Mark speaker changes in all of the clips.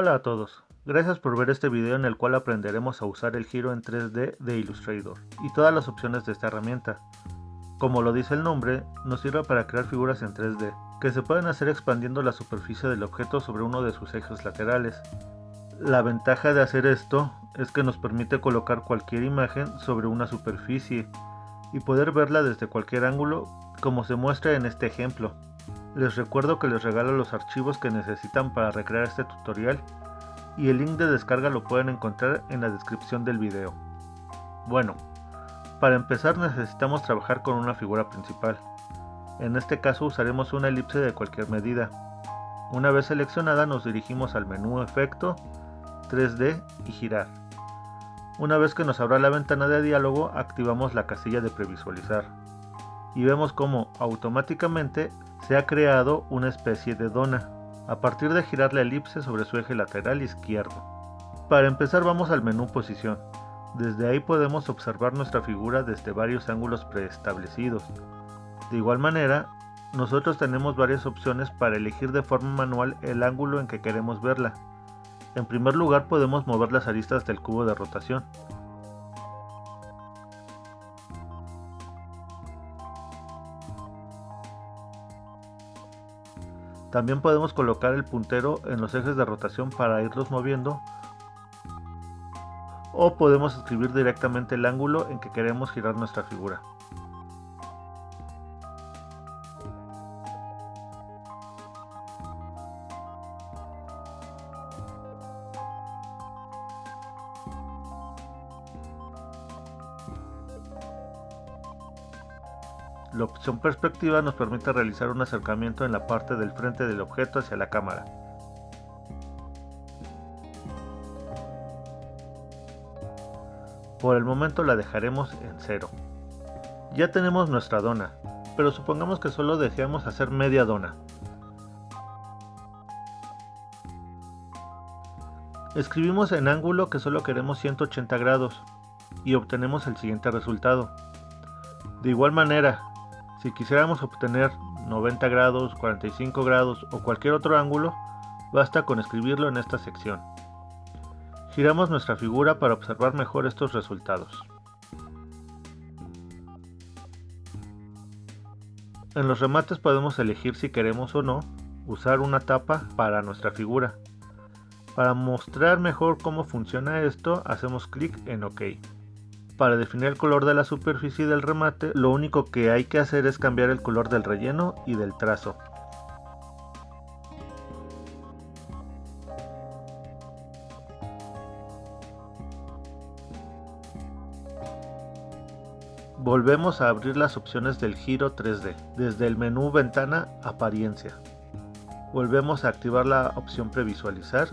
Speaker 1: Hola a todos, gracias por ver este video en el cual aprenderemos a usar el giro en 3D de Illustrator y todas las opciones de esta herramienta. Como lo dice el nombre, nos sirve para crear figuras en 3D, que se pueden hacer expandiendo la superficie del objeto sobre uno de sus ejes laterales. La ventaja de hacer esto es que nos permite colocar cualquier imagen sobre una superficie y poder verla desde cualquier ángulo, como se muestra en este ejemplo. Les recuerdo que les regalo los archivos que necesitan para recrear este tutorial y el link de descarga lo pueden encontrar en la descripción del video. Bueno, para empezar necesitamos trabajar con una figura principal. En este caso usaremos una elipse de cualquier medida. Una vez seleccionada nos dirigimos al menú Efecto, 3D y Girar. Una vez que nos abra la ventana de diálogo activamos la casilla de previsualizar y vemos cómo automáticamente se ha creado una especie de dona a partir de girar la elipse sobre su eje lateral izquierdo. Para empezar vamos al menú Posición. Desde ahí podemos observar nuestra figura desde varios ángulos preestablecidos. De igual manera, nosotros tenemos varias opciones para elegir de forma manual el ángulo en que queremos verla. En primer lugar podemos mover las aristas del cubo de rotación. También podemos colocar el puntero en los ejes de rotación para irlos moviendo, o podemos escribir directamente el ángulo en que queremos girar nuestra figura. La opción perspectiva nos permite realizar un acercamiento en la parte del frente del objeto hacia la cámara. Por el momento la dejaremos en 0. Ya tenemos nuestra dona, pero supongamos que solo deseamos hacer media dona. Escribimos en ángulo que solo queremos 180 grados y obtenemos el siguiente resultado. De igual manera, si quisiéramos obtener 90 grados, 45 grados o cualquier otro ángulo, basta con escribirlo en esta sección. Giramos nuestra figura para observar mejor estos resultados. En los remates podemos elegir si queremos o no usar una tapa para nuestra figura. Para mostrar mejor cómo funciona esto, hacemos clic en OK. Para definir el color de la superficie del remate, lo único que hay que hacer es cambiar el color del relleno y del trazo. Volvemos a abrir las opciones del giro 3D, desde el menú Ventana Apariencia. Volvemos a activar la opción Previsualizar.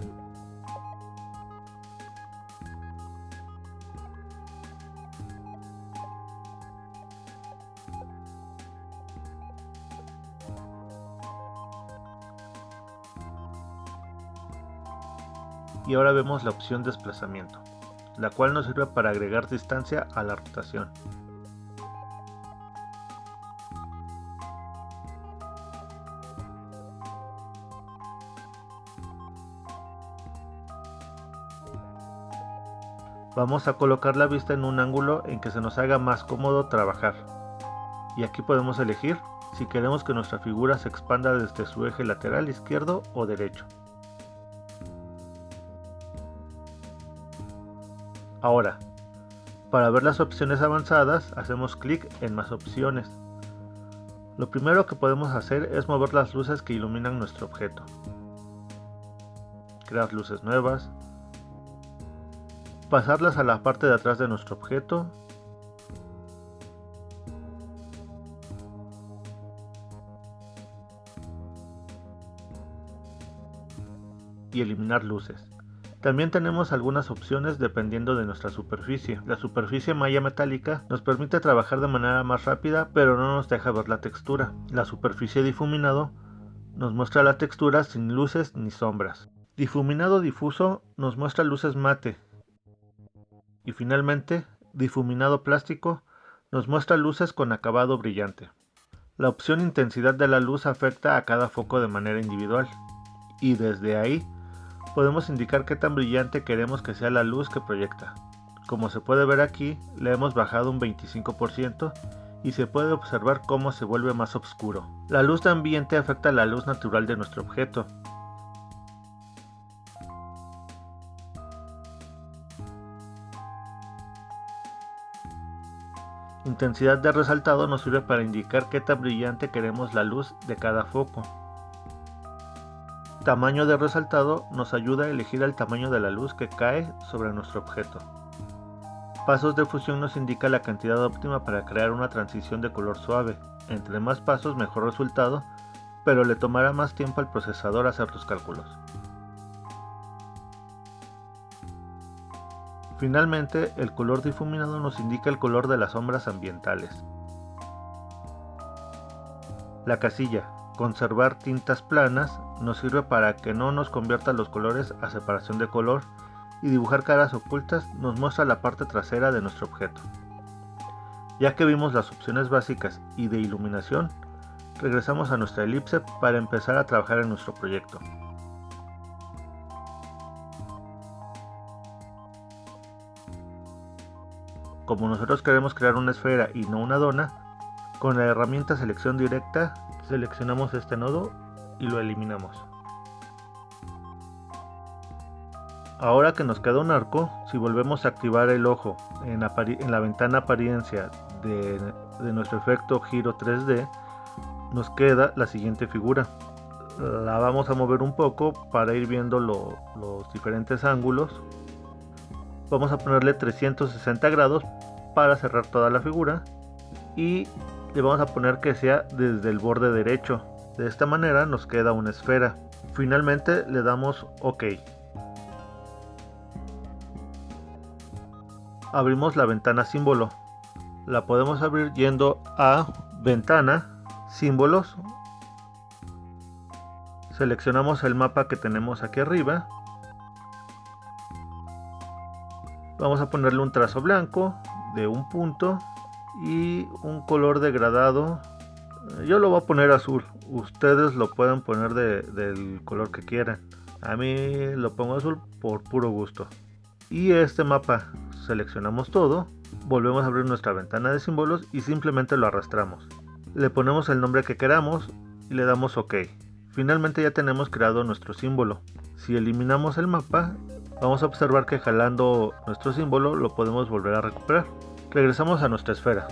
Speaker 1: Y ahora vemos la opción Desplazamiento, la cual nos sirve para agregar distancia a la rotación. Vamos a colocar la vista en un ángulo en que se nos haga más cómodo trabajar. Y aquí podemos elegir si queremos que nuestra figura se expanda desde su eje lateral izquierdo o derecho. Ahora, para ver las opciones avanzadas, hacemos clic en Más opciones. Lo primero que podemos hacer es mover las luces que iluminan nuestro objeto. Crear luces nuevas. Pasarlas a la parte de atrás de nuestro objeto. Y eliminar luces. También tenemos algunas opciones dependiendo de nuestra superficie. La superficie malla metálica nos permite trabajar de manera más rápida, pero no nos deja ver la textura. La superficie difuminado nos muestra la textura sin luces ni sombras. Difuminado difuso nos muestra luces mate. Y finalmente, difuminado plástico nos muestra luces con acabado brillante. La opción intensidad de la luz afecta a cada foco de manera individual. Y desde ahí Podemos indicar qué tan brillante queremos que sea la luz que proyecta. Como se puede ver aquí, le hemos bajado un 25% y se puede observar cómo se vuelve más oscuro. La luz de ambiente afecta la luz natural de nuestro objeto. Intensidad de resaltado nos sirve para indicar qué tan brillante queremos la luz de cada foco. Tamaño de resaltado nos ayuda a elegir el tamaño de la luz que cae sobre nuestro objeto. Pasos de fusión nos indica la cantidad óptima para crear una transición de color suave. Entre más pasos mejor resultado, pero le tomará más tiempo al procesador hacer los cálculos. Finalmente, el color difuminado nos indica el color de las sombras ambientales. La casilla conservar tintas planas nos sirve para que no nos convierta los colores a separación de color, y dibujar caras ocultas nos muestra la parte trasera de nuestro objeto. Ya que vimos las opciones básicas y de iluminación, regresamos a nuestra elipse para empezar a trabajar en nuestro proyecto. Como nosotros queremos crear una esfera y no una dona, con la herramienta selección directa seleccionamos este nodo y lo eliminamos. Ahora que nos queda un arco, si volvemos a activar el ojo en la ventana apariencia de nuestro efecto giro 3D, nos queda la siguiente figura. La vamos a mover un poco para ir viendo los diferentes ángulos. Vamos a ponerle 360 grados para cerrar toda la figura y le vamos a poner que sea desde el borde derecho. De esta manera nos queda una esfera. Finalmente le damos OK. Abrimos la ventana símbolo. La podemos abrir yendo a ventana, símbolos. Seleccionamos el mapa que tenemos aquí arriba. Vamos a ponerle un trazo blanco de un punto y un color degradado. Yo lo voy a poner azul. Ustedes lo pueden poner del color que quieran. A mí lo pongo azul por puro gusto. Y este mapa seleccionamos todo. Volvemos a abrir nuestra ventana de símbolos y simplemente lo arrastramos. Le ponemos el nombre que queramos y le damos OK. Finalmente ya tenemos creado nuestro símbolo. Si eliminamos el mapa, vamos a observar que jalando nuestro símbolo lo podemos volver a recuperar. Regresamos a nuestra esfera.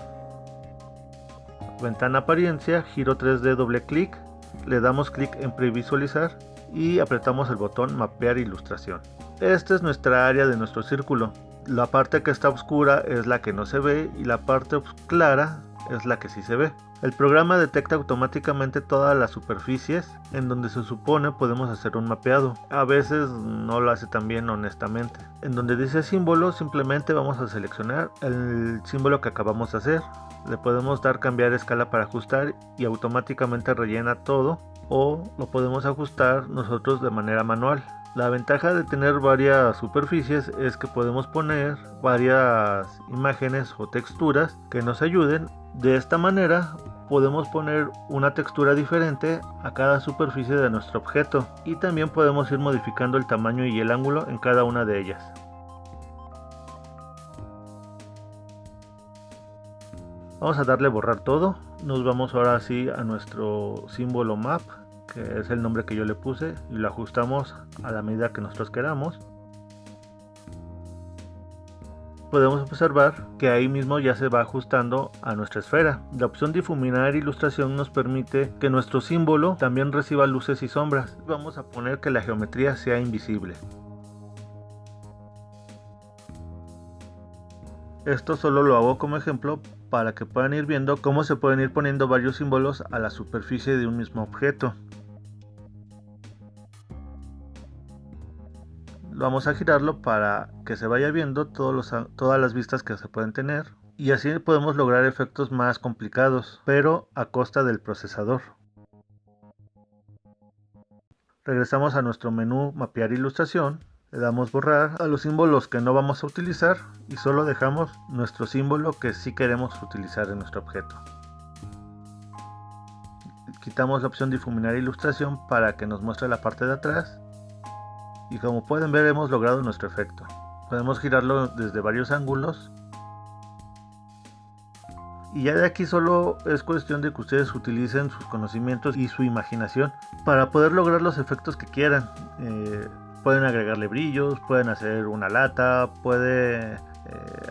Speaker 1: Ventana apariencia, giro 3D, doble clic, le damos clic en previsualizar y apretamos el botón mapear ilustración. Esta es nuestra área de nuestro círculo. La parte que está oscura es la que no se ve y la parte clara es la que sí se ve. El programa detecta automáticamente todas las superficies en donde se supone podemos hacer un mapeado. A veces no lo hace tan bien, honestamente. En donde dice símbolo, simplemente vamos a seleccionar el símbolo que acabamos de hacer. Le podemos dar cambiar escala para ajustar y automáticamente rellena todo, o lo podemos ajustar nosotros de manera manual. La ventaja de tener varias superficies es que podemos poner varias imágenes o texturas que nos ayuden. De esta manera podemos poner una textura diferente a cada superficie de nuestro objeto y también podemos ir modificando el tamaño y el ángulo en cada una de ellas. Vamos a darle borrar todo. Nos vamos ahora sí a nuestro símbolo map, que es el nombre que yo le puse, y lo ajustamos a la medida que nosotros queramos. Podemos observar que ahí mismo ya se va ajustando a nuestra esfera. La opción difuminar ilustración nos permite que nuestro símbolo también reciba luces y sombras. Vamos a poner que la geometría sea invisible. Esto solo lo hago como ejemplo para que puedan ir viendo cómo se pueden ir poniendo varios símbolos a la superficie de un mismo objeto. Vamos a girarlo para que se vaya viendo todas las vistas que se pueden tener, y así podemos lograr efectos más complicados, pero a costa del procesador. Regresamos a nuestro menú mapear ilustración, le damos borrar a los símbolos que no vamos a utilizar y solo dejamos nuestro símbolo que sí queremos utilizar en nuestro objeto. Quitamos la opción difuminar ilustración para que nos muestre la parte de atrás Y como pueden ver, hemos logrado nuestro efecto. Podemos girarlo desde varios ángulos. Y ya de aquí solo es cuestión de que ustedes utilicen sus conocimientos y su imaginación para poder lograr los efectos que quieran. Pueden agregarle brillos, pueden hacer una lata, pueden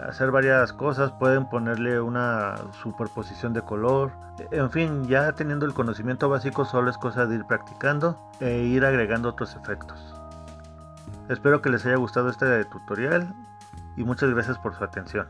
Speaker 1: hacer varias cosas, pueden ponerle una superposición de color. En fin, ya teniendo el conocimiento básico, solo es cosa de ir practicando e ir agregando otros efectos. Espero que les haya gustado este tutorial y muchas gracias por su atención.